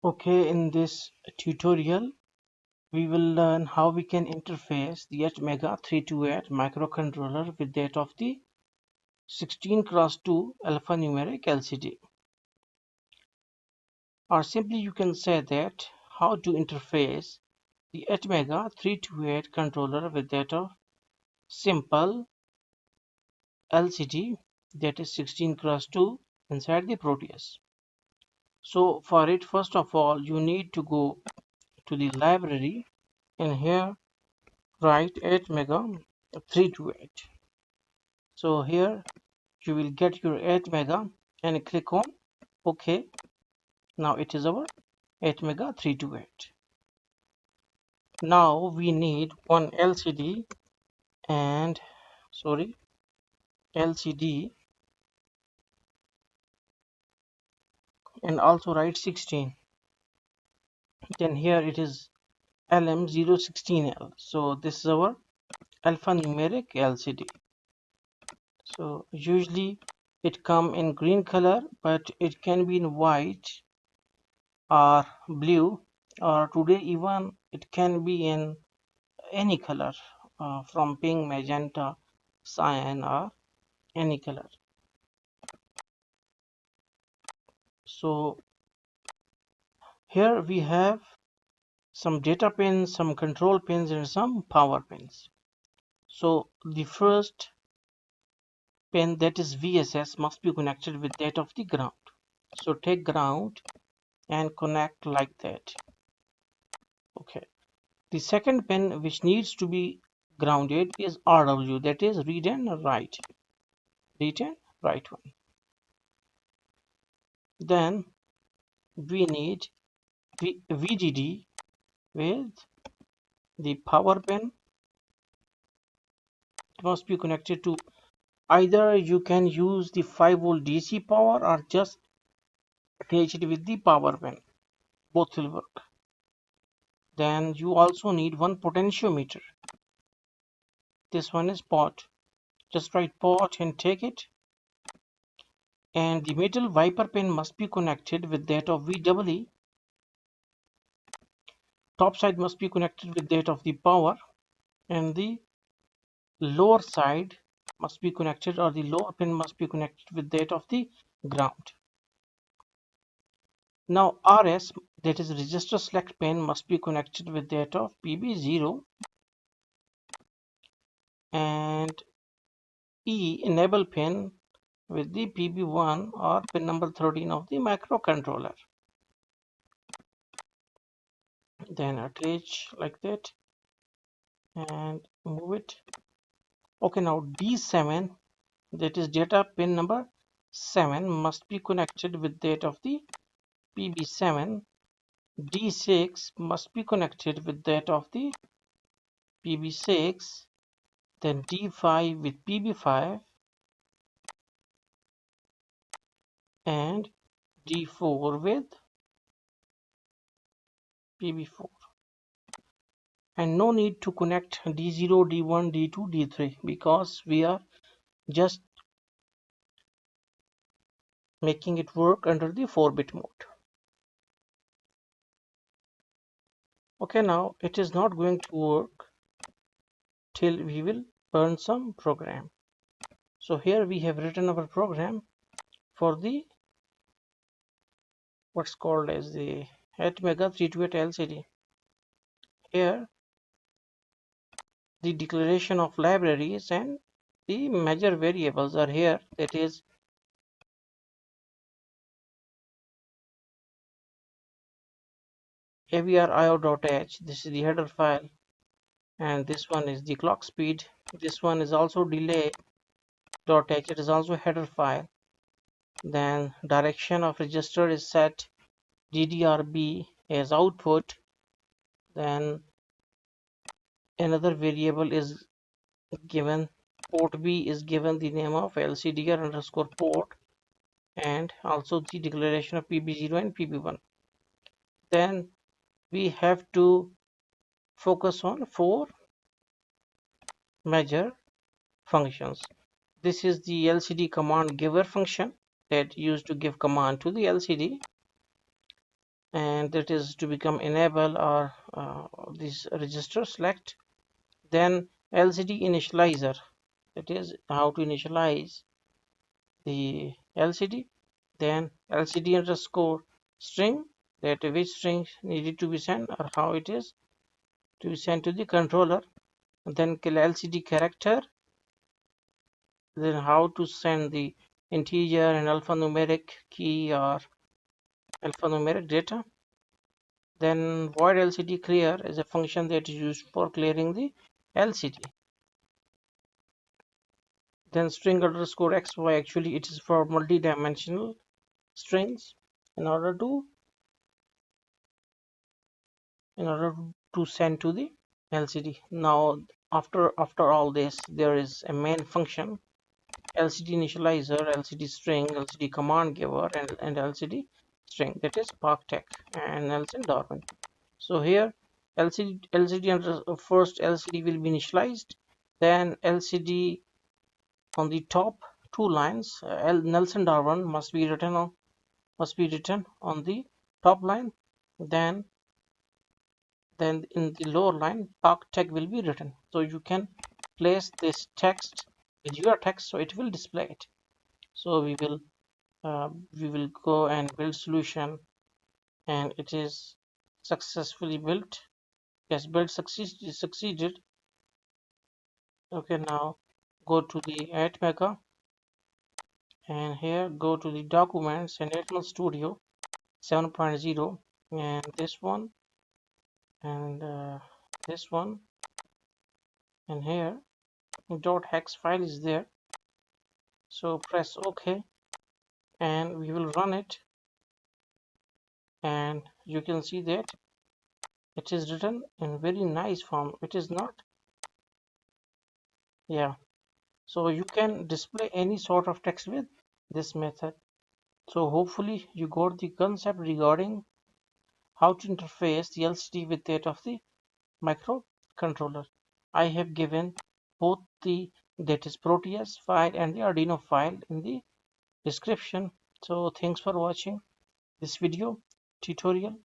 Okay, in this tutorial, we will learn how we can interface the atmega 328 microcontroller with that of the 16x2 alphanumeric LCD. Or simply you can say that how to interface the atmega 328 controller with that of simple LCD, that is 16x2 inside the Proteus. So for it, first of all, you need to go to the library, and here write atmega 328. So here you will get your atmega and click on OK. Now it is our atmega 328. Now we need one LCD and LCD, and also write 16. Then here it is LM016L. So this is our alphanumeric LCD. So usually it come in green color, but it can be in white or blue, or today even it can be in any color, from pink, magenta, cyan, or any color. So here we have some data pins, some control pins, and some power pins. So the first pin, that is VSS, must be connected with that of the ground. So take ground and connect like that. Okay. The second pin which needs to be grounded is RW, that is read and write. Read and write one. Then we need VDD with the power pin. It must be connected to, either you can use the 5-volt DC power or just attach it with the power pin. Both will work. Then you also need one potentiometer. This one is pot. Just write pot and take it. And the middle wiper pin must be connected with that of VEE. Top side must be connected with that of the power, and the lower side must be connected, or the lower pin must be connected with that of the ground. Now RS, that is register select pin, must be connected with that of PB0, and E enable pin with the PB1 or pin number 13 of the microcontroller. Then attach like that and move it. Okay, now D7, that is data pin number 7, must be connected with that of the PB7. D6 must be connected with that of the PB6. Then D5 with PB5, and D4 with PB4. And no need to connect D0, D1, D2, D3, because we are just making it work under the 4-bit mode. Okay, now it is not going to work till we will burn some program. So here we have written our program for the what's called as the atmega 328 LCD. Here the declaration of libraries and the major variables are here, that is avr.io.h. This is the header file, and this one is the clock speed. This one is also delay.h. It is also header file. Then direction of register is set ddrb as output. Then another variable is given, port B is given the name of lcdr underscore port, and also the declaration of PB0 and PB1. Then we have to focus on 4 major functions. This is the LCD command giver function that used to give command to the LCD. and that is to become enable or this register select. Then LCD initializer, that is how to initialize the LCD. Then LCD underscore string, that which string needed to be sent or how it is to be sent to the controller. And then LCD character, then how to send the integer and alphanumeric key or alphanumeric data. Then void LCD clear is a function that is used for clearing the LCD. Then string underscore xy, actually it is for multi-dimensional strings in order to send to the LCD. Now after all this, there is a main function, LCD initializer, LCD string, LCD command giver, and LCD string, that is parktech and LCD Darwin. So here LCD under first LCD will be initialized, then LCD on the top two lines, Nelson Darwin must be written on the top line, then in the lower line parktech will be written. So you can place this text with your text, so it will display it. So we will go and build solution, and it is successfully built. Yes, build succeeded. Okay, now go to the atmega, and here go to the documents and Atmel Studio 7.0, and this one and this one, and here .hex file is there. So press OK, and we will run it, and you can see that it is written in very nice form. It is not, yeah. So you can display any sort of text with this method. So hopefully you got the concept regarding how to interface the LCD with that of the microcontroller. I have given both the, that is Proteus file and the Arduino file, in the description. So thanks for watching this video tutorial.